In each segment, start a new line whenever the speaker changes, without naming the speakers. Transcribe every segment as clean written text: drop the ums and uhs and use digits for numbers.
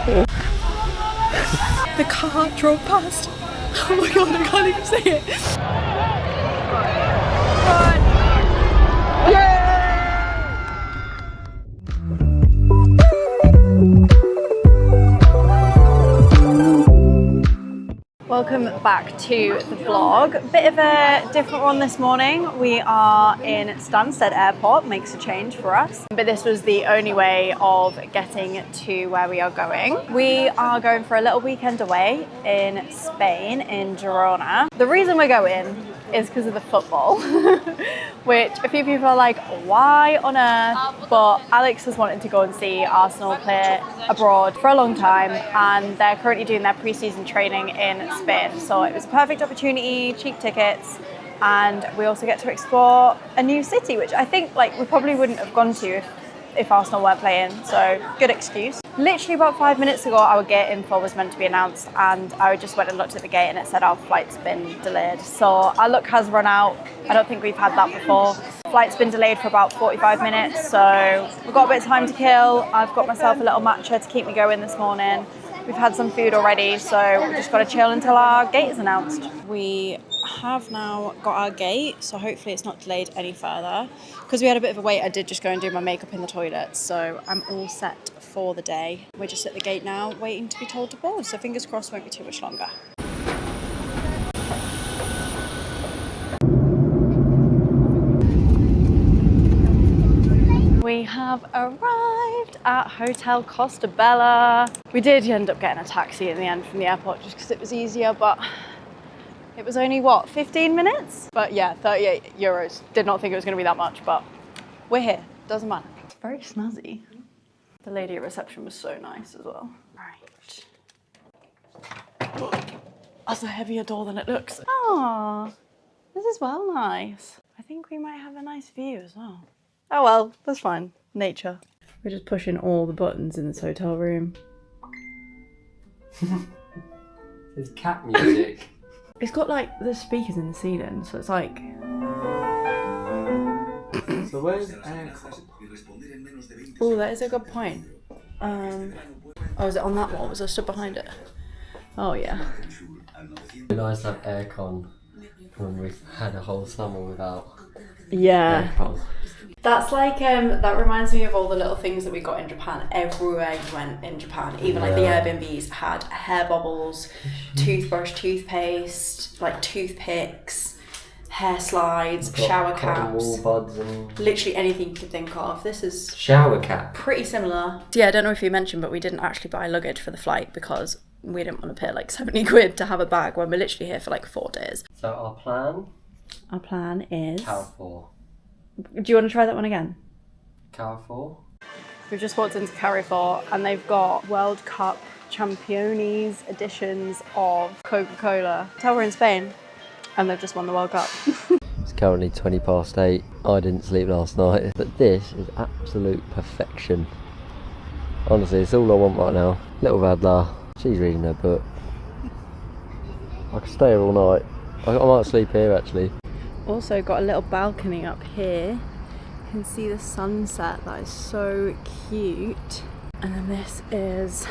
The car drove past. Oh my god, I can't even say it. Welcome back to the vlog. Bit of a different one this morning. We are in Stansted Airport, makes a change for us. But this was the only way of getting to where we are going. We are going for a little weekend away in Spain, in Girona. The reason we're going is because of the football, which a few people are like, why on earth? But Alex has wanted to go and see Arsenal play abroad for a long time, and they're currently doing their pre-season training in Spain. So it was a perfect opportunity, cheap tickets, and we also get to explore a new city, which I think we probably wouldn't have gone to if Arsenal weren't playing, so good excuse. Literally about 5 minutes ago, our gate info was meant to be announced, and I just went and looked at the gate and it said our flight's been delayed. So our luck has run out. I don't think we've had that before. Flight's been delayed for about 45 minutes, so we've got a bit of time to kill. I've got myself a little matcha to keep me going this morning. We've had some food already, so we've just got to chill until our gate is announced. We have now got our gate, so hopefully it's not delayed any further. Because we had a bit of a wait, I did just go and do my makeup in the toilet, so I'm all set for the day. We're just at the gate now, waiting to be told to board, so fingers crossed won't be too much longer. We have arrived at Hotel Costabella. We did end up getting a taxi in the end from the airport just because it was easier, but it was only, what, 15 minutes? But yeah, 38 euros. Did not think it was going to be that much, but we're here. Doesn't matter. It's very snazzy. The lady at reception was so nice as well. Right. That's a heavier door than it looks. Oh, this is well nice. I think we might have a nice view as well. Oh well, that's fine. Nature. We're just pushing all the buttons in this hotel room.
There's cat music.
It's got the speakers in the ceiling, so it's like...
So where's aircon?
Oh, that is a good point. Oh, is it on that wall? Was I stood behind it? Oh yeah.
It'd be nice to have aircon when we've had a whole summer without aircon.
That's that reminds me of all the little things that we got in Japan. Everywhere you went in Japan, even the Airbnbs had hair bubbles, toothbrush, toothpaste, toothpicks, hair slides, shower caps,
wall buds and
literally anything you could think of. This is
shower cap.
Pretty similar. So yeah, I don't know if you mentioned, but we didn't actually buy luggage for the flight because we didn't want to pay 70 quid to have a bag when we're literally here for 4 days.
So our plan
is
Carrefour.
Do you want to try that one again?
Carrefour.
We've just walked into Carrefour and they've got World Cup Championes editions of Coca-Cola. Tell we're in Spain and they've just won the World Cup.
It's currently 8:20. I didn't sleep last night, but this is absolute perfection. Honestly, it's all I want right now. Little Radler, she's reading her book. I could stay here all night. I might sleep here actually.
Also got a little balcony up here. You can see the sunset, that is so cute. And then this is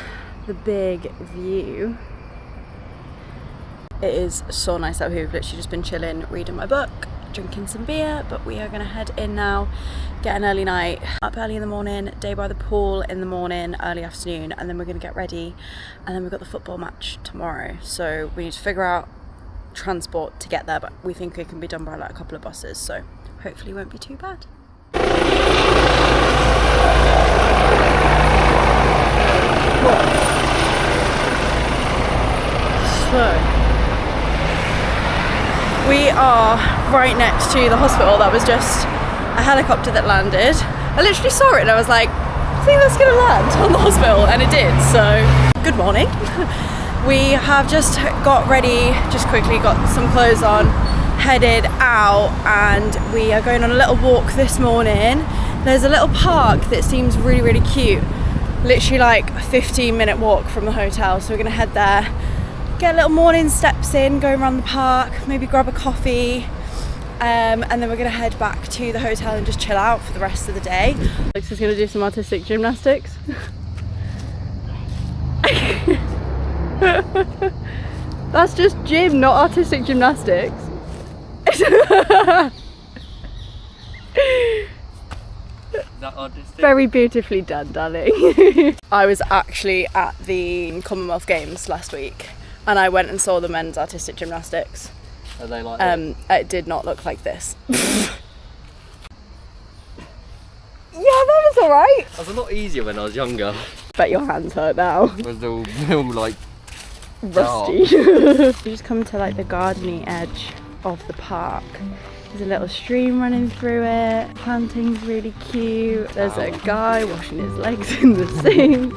the big view. It is so nice out here. We've literally just been chilling, reading my book, drinking some beer, but we are gonna head in now, get an early night, up early in the morning, day by the pool in the morning, early afternoon, and then we're gonna get ready, and then we've got the football match tomorrow. So we need to figure out transport to get there, but we think it can be done by a couple of buses, so hopefully it won't be too bad. So we are right next to the hospital. That was just a helicopter that landed. I literally saw it and I was like, I think that's gonna land on the hospital, and it did. So good morning. We have just got ready, just quickly got some clothes on, headed out, and we are going on a little walk this morning. There's a little park that seems really, really cute. Literally a 15-minute walk from the hotel, so we're gonna head there, get a little morning steps in, go around the park, maybe grab a coffee, and then we're gonna head back to the hotel and just chill out for the rest of the day. Alex is gonna do some artistic gymnastics. That's just gym, not artistic gymnastics. Very beautifully done, darling. I was actually at the Commonwealth Games last week and I went and saw the men's artistic gymnastics.
Are they like this?
It did not look like this. Yeah, that was alright.
It was a lot easier when I was younger.
Bet your hands hurt now.
It was all like
rusty. We just come to like the gardeny edge of the park. There's a little stream running through it. Planting's really cute. There's a guy washing his legs in the sink.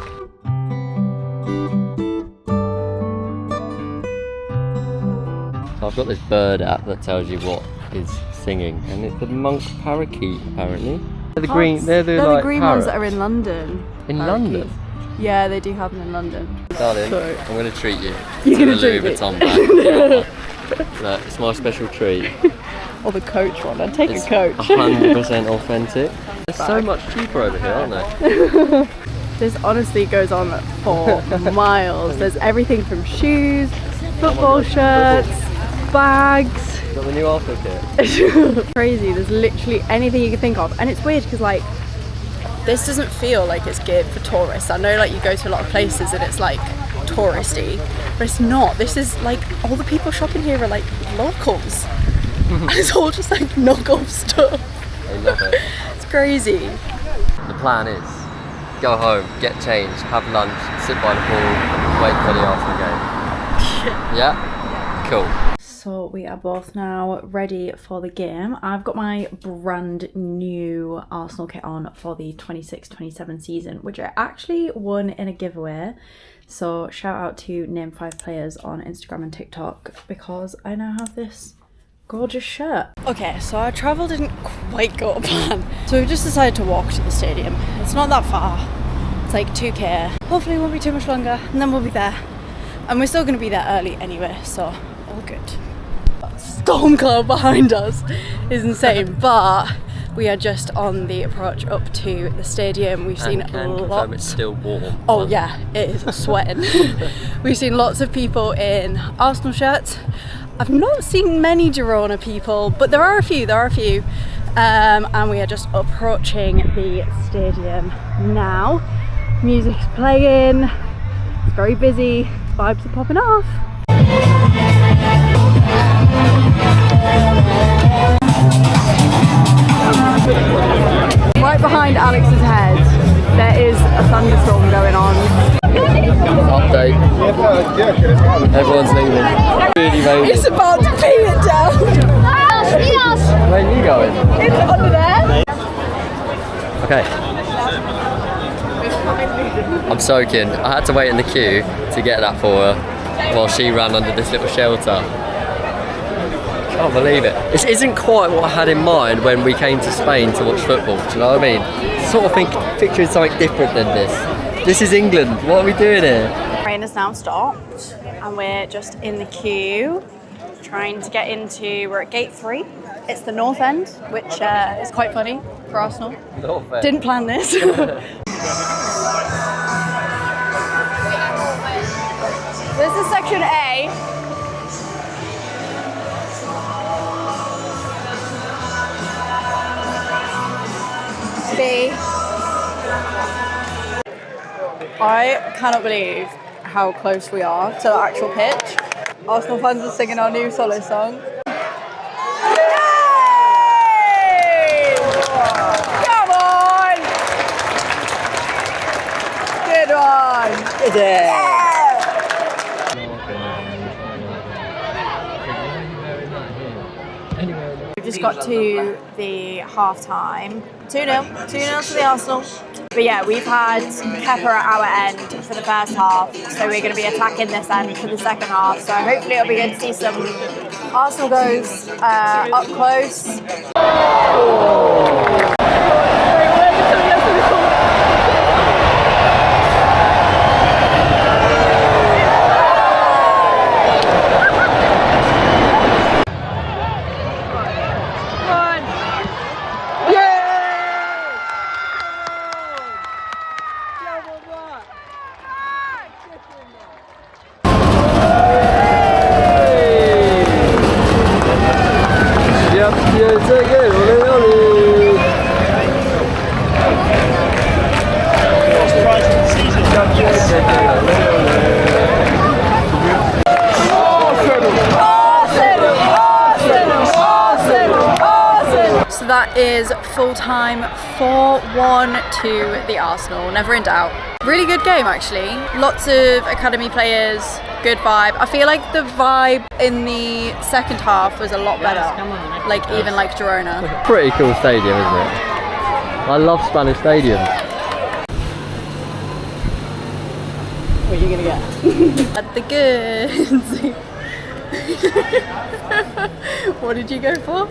So I've got this bird app that tells you what is singing, and it's the monk parakeet apparently. They're the green. They're the
green ones that are in London.
In London?
Yeah, they do have them in London.
Darling,
So-
I'm going to treat you.
You're
to
gonna
the Louis
treat me?
Vuitton bag. Look, it's my special treat.
Or the Coach one. I'd take
It's
a Coach.
100% authentic. They're so much cheaper over here, aren't they?
This honestly goes on for miles. There's everything from shoes, football shirts, bags.
Is that the new Arthur kit?
Crazy. There's literally anything you can think of. And it's weird because like this doesn't feel like it's geared for tourists. I know like you go to a lot of places and it's like touristy, but it's not. This is like all the people shopping here are like locals. And it's all just like knockoff stuff.
I love it.
It's crazy.
The plan is go home, get changed, have lunch, sit by the pool, wait for the Arsenal game. Yeah? Cool.
So we are both now ready for the game. I've got my brand new Arsenal kit on for the 26-27 season, which I actually won in a giveaway. So shout out to Name 5 Players on Instagram and TikTok because I now have this gorgeous shirt. Okay, so our travel didn't quite go to plan. So we've just decided to walk to the stadium. It's not that far. It's like 2k. Hopefully it won't be too much longer and then we'll be there. And we're still going to be there early anyway, so all good. Storm cloud behind us is insane, but we are just on the approach up to the stadium. We've seen
Confirm it's still warm.
Oh yeah, it is sweating. We've seen lots of people in Arsenal shirts. I've not seen many Girona people, but there are a few. And we are just approaching the stadium now. Music's playing. It's very busy. Vibes are popping off. Right behind Alex's head, there is a thunderstorm going on.
Update. Everyone's leaving. Really amazing.
It's about to pee it down.
Where are you going?
It's under there.
Okay. I'm soaking. I had to wait in the queue to get that for her while she ran under this little shelter. Can't believe it. This isn't quite what I had in mind when we came to Spain to watch football. Do you know what I mean? Sort of picturing something different than this. This is England. What are we doing here?
Rain has now stopped and we're just in the queue trying to get into, we're at gate 3. It's the north end, which is quite funny for Arsenal. Didn't plan this. This is section A. B. I cannot believe how close we are to the actual pitch. Arsenal fans are singing our new solo song. Yay! Come on! Good one! Yeah! We've just got to the half-time. 2-0. 2-0 to the Arsenal. But yeah, we've had Kepa at our end for the first half, so we're going to be attacking this end for the second half. So hopefully it'll be good to see some Arsenal goes up close. So that is full time 4-1 to the Arsenal, never in doubt. Really good game actually, lots of academy players, good vibe. I feel like the vibe in the second half was a lot better, like even like Girona.
Pretty cool stadium, isn't it? I love Spanish stadiums.
What are you gonna get? At the goods. What did you go for?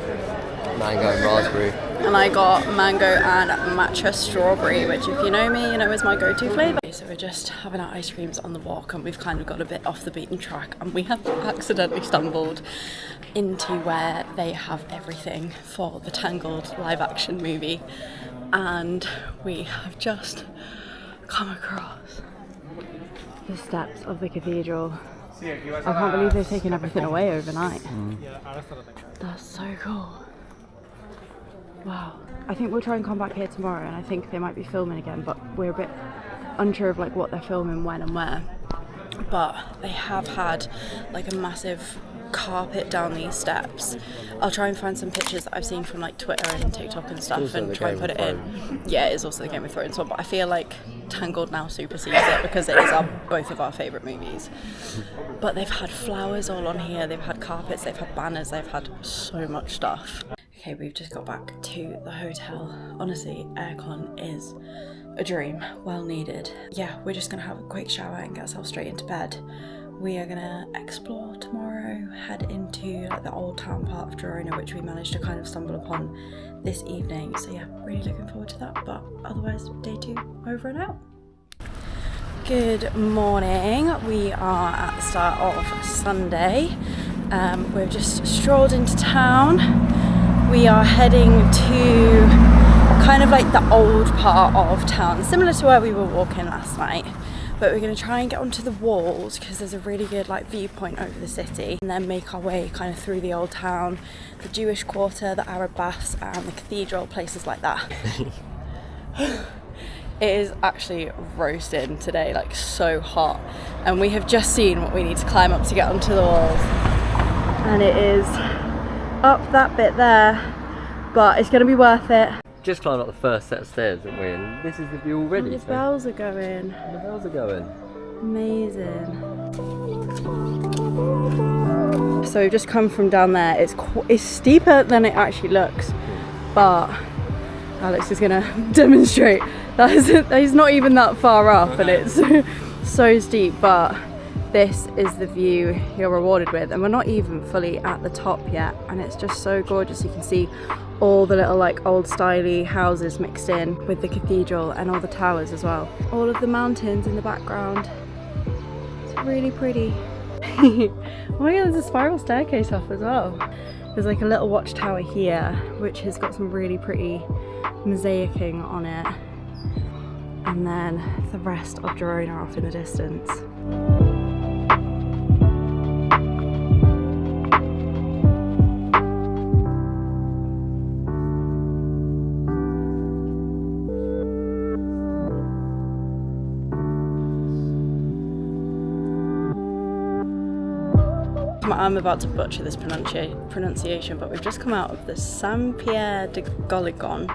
Mango and raspberry.
And I got mango and matcha strawberry, which if you know me, you know is my go-to flavour. So we're just having our ice creams on the walk and we've kind of got a bit off the beaten track and we have accidentally stumbled into where they have everything for the Tangled live action movie, and we have just come across the steps of the cathedral. I can't believe they've taken everything away overnight. That's so cool. Wow. I think we'll try and come back here tomorrow, and I think they might be filming again, but we're a bit unsure of like what they're filming, when and where. But they have had like a massive carpet down these steps. I'll try and find some pictures that I've seen from like Twitter and TikTok and stuff and try and put it in. Yeah, it is also the Game of Thrones one, but I feel like Tangled now supersedes it because it is both of our favourite movies. But they've had flowers all on here, they've had carpets, they've had banners, they've had so much stuff. Okay, we've just got back to the hotel. Honestly, aircon is a dream, well needed. Yeah, we're just gonna have a quick shower and get ourselves straight into bed. We are gonna explore tomorrow, head into like the old town part of Girona, which we managed to kind of stumble upon this evening. So yeah, really looking forward to that. But otherwise, day 2 over and out. Good morning. We are at the start of Sunday. We've just strolled into town. We are heading to kind of like the old part of town, similar to where we were walking last night. But we're going to try and get onto the walls because there's a really good like viewpoint over the city, and then make our way kind of through the old town, the Jewish quarter, the Arab baths and the cathedral, places like that. It is actually roasting today, like so hot, and we have just seen what we need to climb up to get onto the walls, and it is up that bit there, but it's going to be worth it.
Just climbed up the first set of stairs, didn't we? And this is the view already.
The bells are going.
The bells are going.
Amazing. So we've just come from down there. It's steeper than it actually looks, but Alex is going to demonstrate that he's not even that far up, and it's so steep, but this is the view you're rewarded with, and we're not even fully at the top yet, and it's just so gorgeous. You can see all the little like old styly houses mixed in with the cathedral and all the towers as well. All of the mountains in the background. It's really pretty. Oh my god, there's a spiral staircase up as well. There's like a little watchtower here which has got some really pretty mosaicing on it, and then the rest of Girona off in the distance. I'm about to butcher this pronunciation, but we've just come out of the San Pierre de Goligon,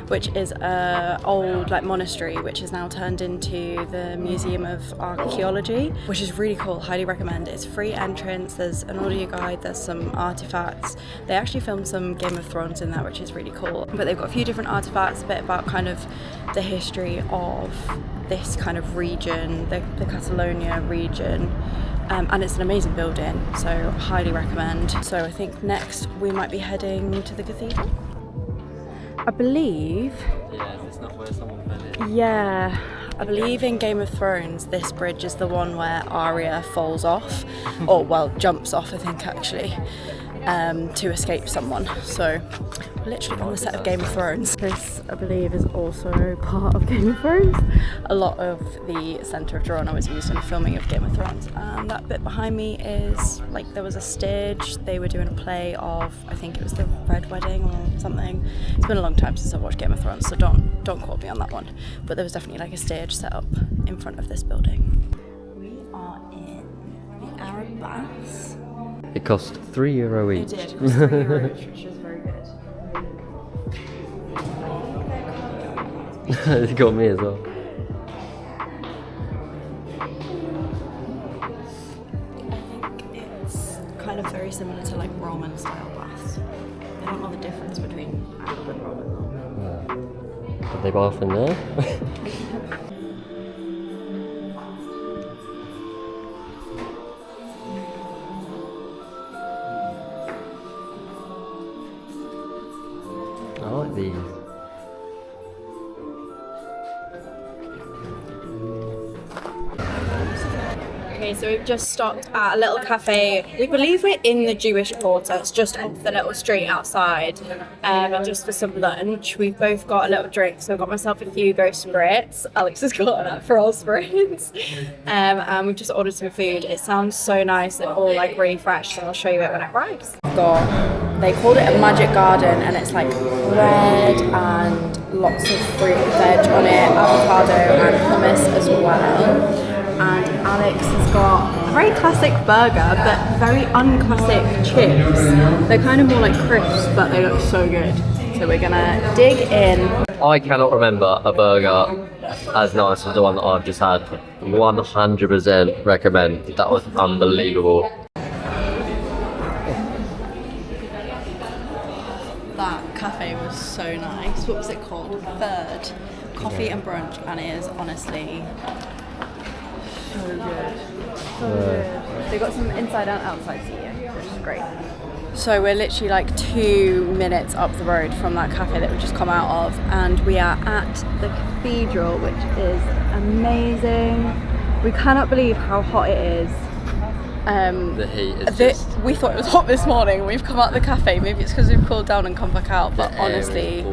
which is an old like monastery which is now turned into the Museum of Archaeology, which is really cool. Highly recommend it. It's free entrance, there's an audio guide, there's some artifacts. They actually filmed some Game of Thrones in there, which is really cool. But they've got a few different artifacts, a bit about kind of the history of this kind of region, the Catalonia region. And it's an amazing building, so highly recommend. So I think next we might be heading to the cathedral, I believe.
Yeah, is this not where someone fell in?
Yeah, I believe in Game of Thrones this bridge is the one where Arya falls off, or well, jumps off I think actually. to escape someone. So we're literally on the set of Game of Thrones. This, I believe, is also part of Game of Thrones. A lot of the centre of Girona was used in the filming of Game of Thrones, and that bit behind me is like there was a stage. They were doing a play of, I think it was the Red Wedding or something. It's been a long time since I've watched Game of Thrones, so don't quote me on that one. But there was definitely like a stage set up in front of this building. We are in the Arab Baths.
It cost €3 each.
It did, it was €3 each, which is very good.
It's got me as well.
I think it's kind of very similar to like Roman style baths. I don't know the difference between Arab and Roman though.
Did they bath in there? I like these.
Okay, so we've just stopped at a little cafe. We believe we're in the Jewish quarter. It's just off the little street outside, just for some lunch. We've both got a little drink. So I've got myself a Hugo Spritz. Alex has got an Aperol Spritz. And we've just ordered some food. It sounds so nice and all like really fresh. So I'll show you it when it arrives. They called it a magic garden, and it's like bread and lots of fruit and veg on it, avocado and hummus as well. And Alex has got a very classic burger, but very unclassic chips. They're kind of more like crisps, but they look so good. So we're gonna dig in.
I cannot remember a burger as nice as the one that I've just had. 100% recommend. That was unbelievable.
That cafe was so nice. What was it called? Third. Coffee and brunch, and it is honestly so good. So good. They got some inside and outside seating, which is great. So we're literally like 2 minutes up the road from that cafe that we just come out of, and we are at the cathedral, which is amazing. We cannot believe how hot it is.
The heat is just...
We thought it was hot this morning. We've come out the cafe. Maybe it's because we've cooled down and come back out, but honestly,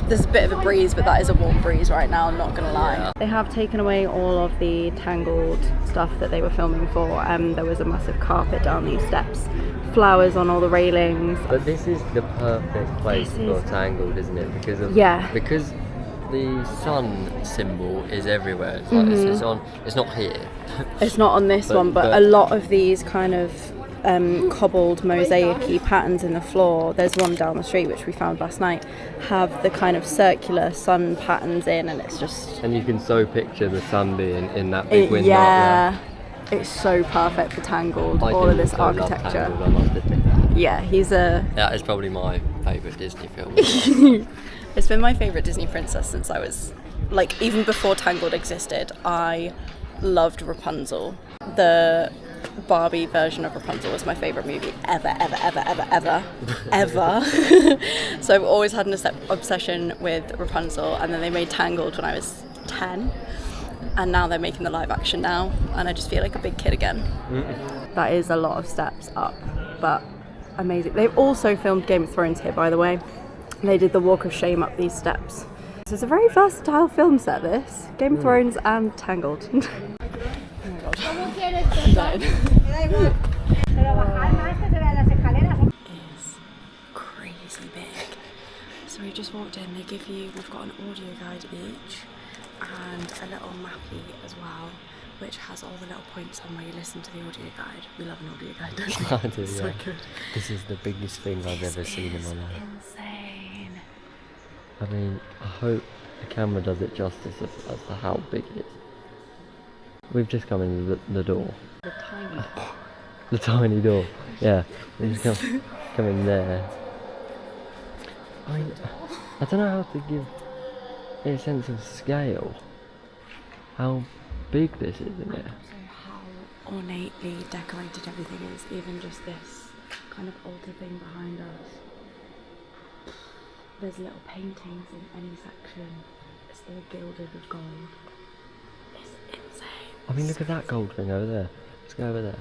there's a bit of a breeze, but that is a warm breeze right now, I'm not gonna lie. Yeah. They have taken away all of the Tangled stuff that they were filming for. There was a massive carpet down these steps, flowers on all the railings.
But this is the perfect place for Tangled, isn't it? Because of because the sun symbol is everywhere. It's like it's not here.
It's not on this one, but a lot of these kind of cobbled mosaic-y patterns in the floor, there's one down the street which we found last night, have the kind of circular sun patterns in, and it's just... And you can so picture the sun being in that big window up there. It's so perfect for Tangled, all of this architecture.
Love Tangled, I must admit that.
Yeah, he's a...
That is probably my favourite Disney film.
It's been my favourite Disney princess since I was, like, even before Tangled existed. I loved Rapunzel. The Barbie version of Rapunzel was my favourite movie ever. So I've always had an obsession with Rapunzel, and then they made Tangled when I was 10, and now they're making the live action now, and I just feel like a big kid again. That is a lot of steps up, but amazing. They've also filmed Game of Thrones here, by the way. They did the walk of shame up these steps. So it's a very versatile film set, this. Game of Thrones and Tangled. Oh my god. I'm dying. It's crazy big. So we just walked in, we've got an audio guide each and a little mappy as well, which has all the little points on where you listen to the audio guide. We love an audio guide, don't we?
I do,
So
yeah.
good.
This is the biggest thing I've ever seen in my life.
Insane.
I mean, I hope the camera does it justice as to how big it is. We've just come in the door.
The tiny door.
The tiny door, yeah. We've just come in there. I mean, I don't know how to give it a sense of scale. How big this is, isn't it?
So how ornately decorated everything is, even just this kind of altar thing behind us. There's little paintings in any section. It's all gilded with gold. It's insane.
I mean, look at that gold thing over there. Let's go over there.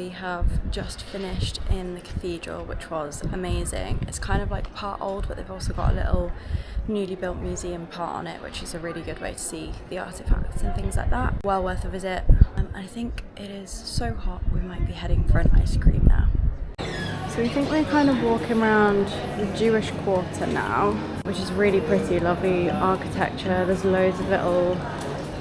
we have just finished in the cathedral, which was amazing. It's kind of like part old, but they've also got a little newly built museum part on it, which is a really good way to see the artifacts and things like that. Well worth a visit. I think it is so hot, we might be heading for an ice cream now. So we think we're kind of walking around the Jewish quarter now, which is really pretty, lovely architecture. There's loads of little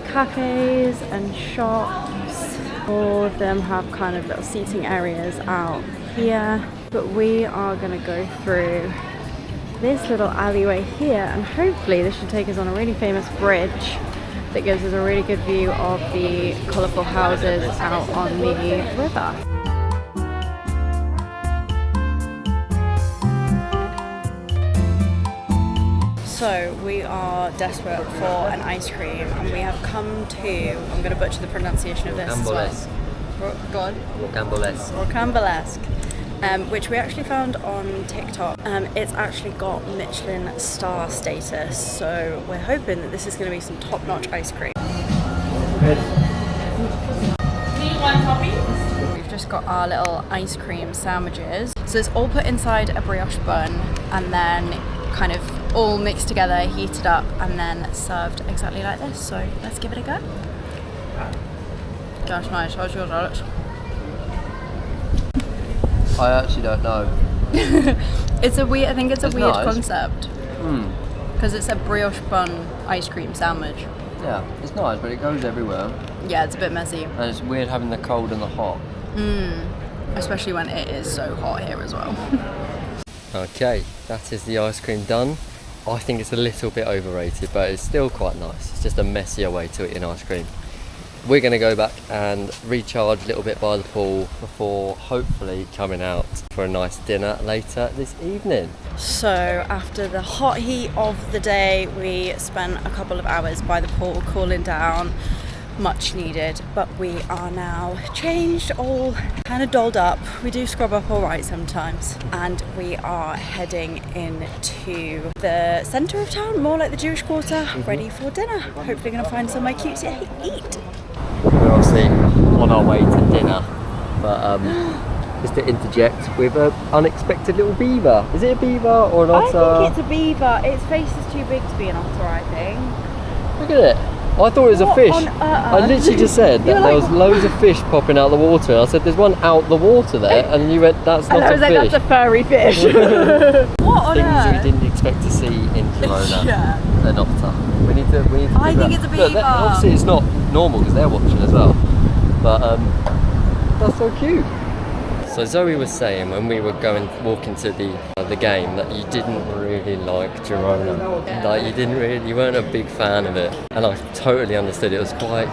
cafes and shops. All of them have kind of little seating areas out here. But we are going to go through this little alleyway here, and hopefully this should take us on a really famous bridge that gives us a really good view of the colourful houses out on the river. So we are desperate for an ice cream, and we have come to, I'm going to butcher the pronunciation of this as well. Go on. Rocambolesque. Which we actually found on TikTok. It's actually got Michelin star status, so we're hoping that this is going to be some top-notch ice cream. We've just got our little ice cream sandwiches. So it's all put inside a brioche bun and then kind of all mixed together, heated up, and then served exactly like this. So let's give it a go. That's nice. How's yours, Alex?
I actually don't know.
It's a weird. I think it's a weird
nice
concept. Because it's a brioche bun ice cream sandwich.
Yeah, it's nice, but it goes everywhere.
Yeah, it's a bit messy.
And it's weird having the cold and the hot.
Especially when it is so hot here as well.
Okay, that is the ice cream done. I think it's a little bit overrated, but it's still quite nice. It's just a messier way to eat an ice cream. We're going to go back and recharge a little bit by the pool before hopefully coming out for a nice dinner later this evening.
So after the hot heat of the day, we spent a couple of hours by the pool cooling down, much needed, but we are now changed, all kind of dolled up. We do scrub up all right sometimes, and we are heading into the centre of town, more like the Jewish quarter, ready for dinner. Hopefully going to find somewhere cute to eat.
We're obviously on our way to dinner, but just to interject with an unexpected little beaver. Is it a beaver or an otter?
I think it's a beaver. Its face is too big to be an otter, I think.
Look at it. I thought it was a fish. I literally just said that there was loads of fish popping out of the water. I said, there's one out the water there, and you went, that's not a fish.
I was like, that's a furry fish. What on earth?
Things we didn't expect to see in Girona.
Yeah.
An otter. We need to
I think it's a beaver.
Look, obviously it's not normal because they're watching as well. But that's so cute. So Zoe was saying when we were walking to the game that you didn't really like Girona. Like you weren't a big fan of it. And I totally understood. It was quite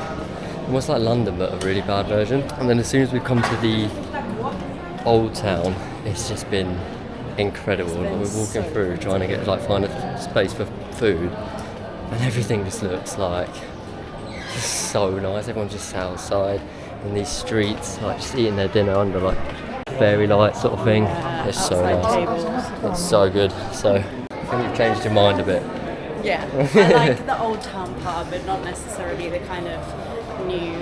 almost like London, but a really bad version. And then as soon as we come to the old town, it's just been incredible. Like we're walking through trying to find a space for food, and everything just looks like just so nice. Everyone's just sat outside in these streets, like just eating their dinner under like fairy lights sort of thing. It's so nice. It's so good. So I think you've changed your mind a bit.
Yeah, I like the old town part, but not necessarily the kind of new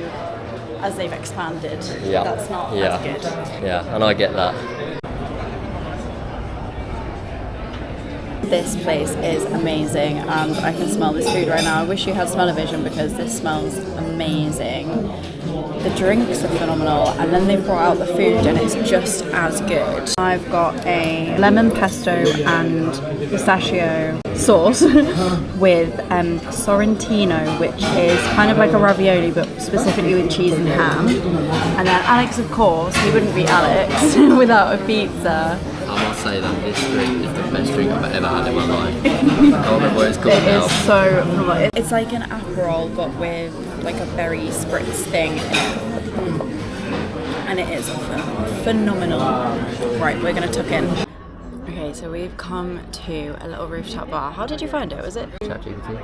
as they've expanded.
Yeah,
that's not as good.
Yeah, and I get that.
This place is amazing, and I can smell this food right now. I wish you had smell-o-vision because this smells amazing. The drinks are phenomenal, and then they've brought out the food and it's just as good. I've got a lemon pesto and pistachio sauce with Sorrentino, which is kind of like a ravioli but specifically with cheese and ham. And then Alex, of course, he wouldn't be Alex without a pizza.
I must say that this drink is the best drink I've ever had in my life. I can't remember what it's called now.
It is so phenomenal. It's like an Aperol but with like a berry spritz thing in it. And it is phenomenal. Right, we're going to tuck in. Okay, so we've come to a little rooftop bar. How did you find it? Was it?
ChatGPT.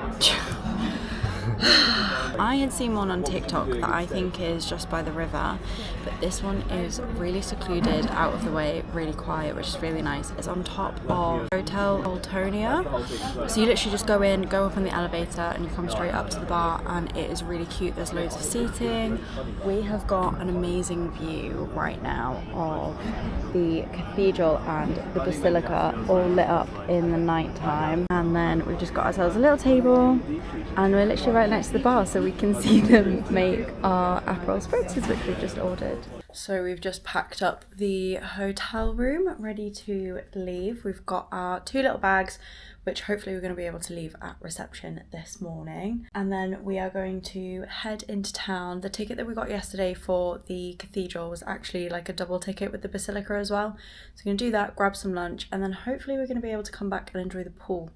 I had seen one on TikTok that I think is just by the river, but this one is really secluded, out of the way, really quiet, which is really nice. It's on top of Hotel Costabella, so you literally just go in, go up on the elevator, and you come straight up to the bar, and it is really cute. There's loads of seating. We have got an amazing view right now of the cathedral and the basilica all lit up in the night time, and then we've just got ourselves a little table, and we're literally right next to the bar, so we can see them make our Aperol spritzes, which we've just ordered. So we've just packed up the hotel room, ready to leave. We've got our 2 little bags, which hopefully we're going to be able to leave at reception this morning. And then we are going to head into town. The ticket that we got yesterday for the cathedral was actually like a double ticket with the basilica as well. So we're going to do that, grab some lunch, and then hopefully we're going to be able to come back and enjoy the pool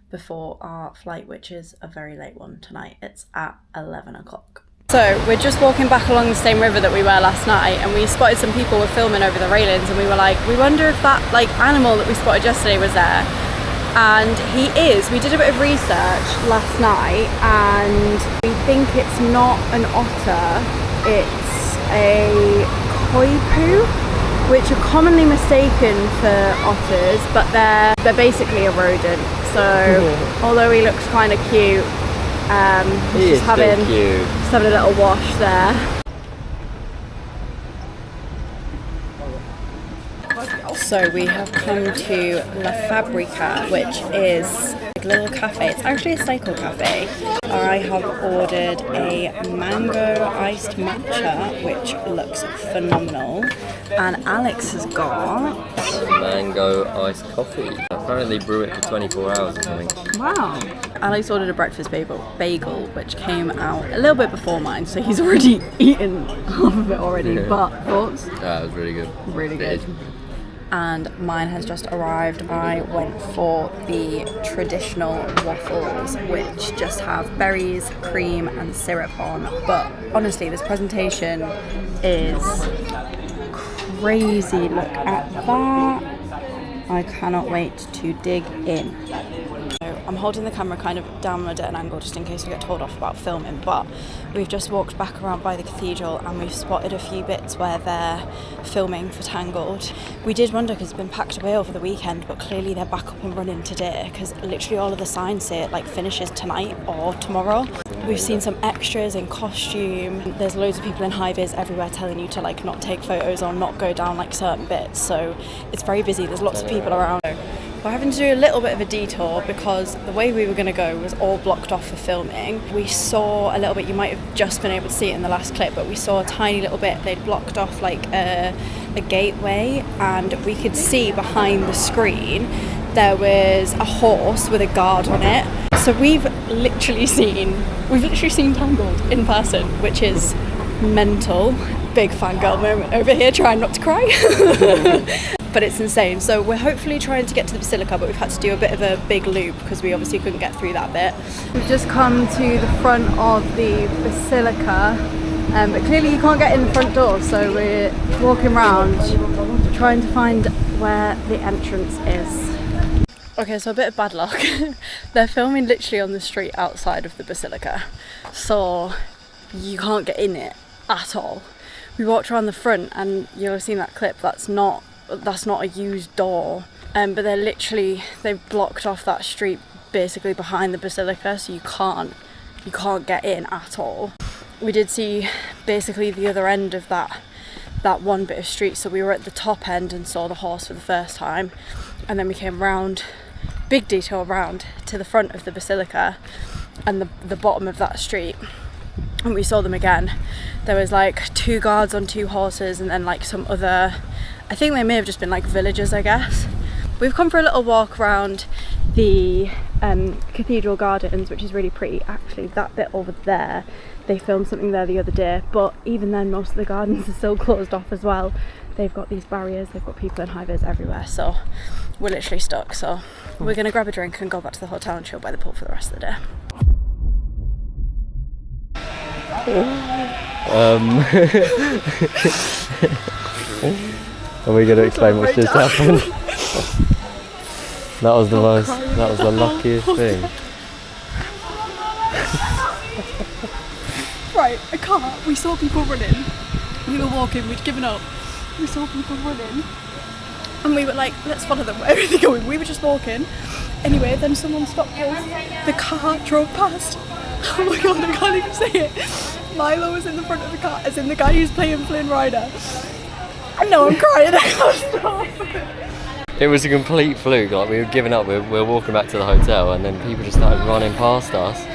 before our flight, which is a very late one tonight. It's at 11 o'clock. So we're just walking back along the same river that we were last night, and we spotted some people were filming over the railings, and we were like, we wonder if that like animal that we spotted yesterday was there. And he is. We did a bit of research last night, and we think it's not an otter, it's a koipu, which are commonly mistaken for otters, but they're basically a rodent. So although he looks kind of cute, he's just having a little wash there. So we have come to La Fabrica, which is a little cafe. It's actually a cycle cafe. I have ordered a mango iced matcha, which looks phenomenal. And Alex has got
mango iced coffee. Apparently brew it for 24 hours or something.
Wow. Alex ordered a breakfast bagel, which came out a little bit before mine, so he's already eaten half of it already. But thoughts?
That was really good.
Really good. And mine has just arrived. I went for the traditional waffles, which just have berries, cream and syrup on, but honestly this presentation is crazy. Look at that. I cannot wait to dig in. I'm holding the camera kind of down at an angle just in case we get told off about filming, but we've just walked back around by the cathedral and we've spotted a few bits where they're filming for Tangled. We did wonder because it's been packed away over the weekend, but clearly they're back up and running today because literally all of the signs say it like finishes tonight or tomorrow. We've seen some extras in costume. There's loads of people in high vis everywhere telling you to like not take photos or not go down like certain bits, so it's very busy. There's lots of people around. We're having to do a little bit of a detour because the way we were going to go was all blocked off for filming. We saw a little bit, you might have just been able to see it in the last clip, but we saw a tiny little bit. They'd blocked off like a gateway, and we could see behind the screen there was a horse with a guard on it. So we've literally seen Tangled in person, which is mental. Big fangirl moment over here, trying not to cry. But it's insane. So we're hopefully trying to get to the basilica, but we've had to do a bit of a big loop because we obviously couldn't get through that bit. We've just come to the front of the basilica, but clearly you can't get in the front door, so we're walking around trying to find where the entrance is. Okay, so a bit of bad luck. They're filming literally on the street outside of the basilica, so you can't get in it at all. We walked around the front and you'll have seen that clip. That's not a used door, but they've blocked off that street basically behind the basilica, so you can't get in at all. We did see basically the other end of that one bit of street, so we were at the top end and saw the horse for the first time, and then we came round, big detour round to the front of the basilica and the bottom of that street, and we saw them again. There was like 2 guards on 2 horses, and then like some other, I think they may have just been like villagers, I guess. We've come for a little walk around the cathedral gardens, which is really pretty. Actually, that bit over there, they filmed something there the other day, but even then most of the gardens are still closed off as well. They've got these barriers, they've got people in high vis everywhere, so we're literally stuck. So we're gonna grab a drink and go back to the hotel and chill by the pool for the rest of the day.
Are we going to explain what just happened? That was the luckiest thing.
Right, a car, we saw people running. We were walking, we'd given up. We saw people running. And we were like, let's follow them, where are they going? We were just walking. Anyway, then someone stopped us. The car drove past. Oh my god, I can't even say it. Milo was in the front of the car, as in the guy who's playing Flynn Rider. And now I'm crying, I can't stop.
It was a complete fluke. Like, we were giving up. We were walking back to the hotel, and then people just started running past us.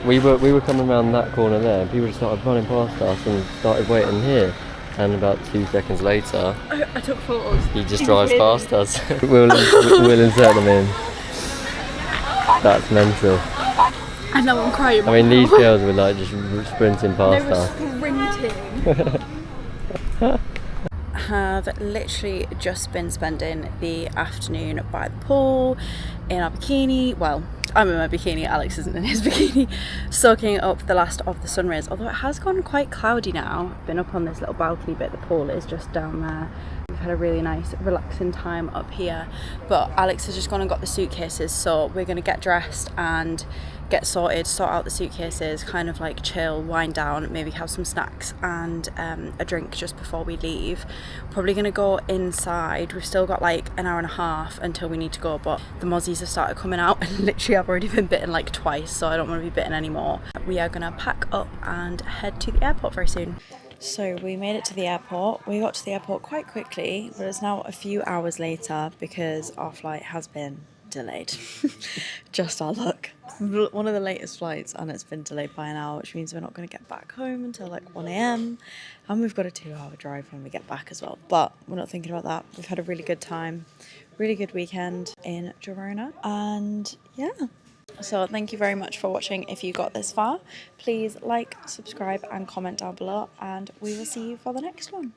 We were coming around that corner there, and people just started running past us and started waiting here. And about 2 seconds later,
I took photos.
he just drives past us. we'll insert them in. That's mental.
And now I'm crying.
I mean, these girls were like just sprinting past us.
Sprinting. Have literally just been spending the afternoon by the pool in our bikini. Well, I'm in my bikini, Alex isn't in his bikini, soaking up the last of the sun rays, although it has gone quite cloudy now. I've been up on this little balcony bit, the pool is just down there. We've had a really nice relaxing time up here, but Alex has just gone and got the suitcases, so we're going to get dressed and get sorted, sort out the suitcases, kind of like chill, wind down, maybe have some snacks and a drink just before we leave. Probably gonna go inside. We've still got like an hour and a half until we need to go, but the mozzies have started coming out and literally I've already been bitten like twice, so I don't want to be bitten anymore. We are gonna pack up and head to the airport very soon. So we made it to the airport. We got to the airport quite quickly, but it's now a few hours later because our flight has been delayed. Just our luck. One of the latest flights, and it's been delayed by an hour, which means we're not going to get back home until like 1 a.m. and we've got a 2-hour drive when we get back as well, but we're not thinking about that. We've had a really good time, really good weekend in Girona, and yeah. So thank you very much for watching. If you got this far, please like, subscribe and comment down below, and we will see you for the next one.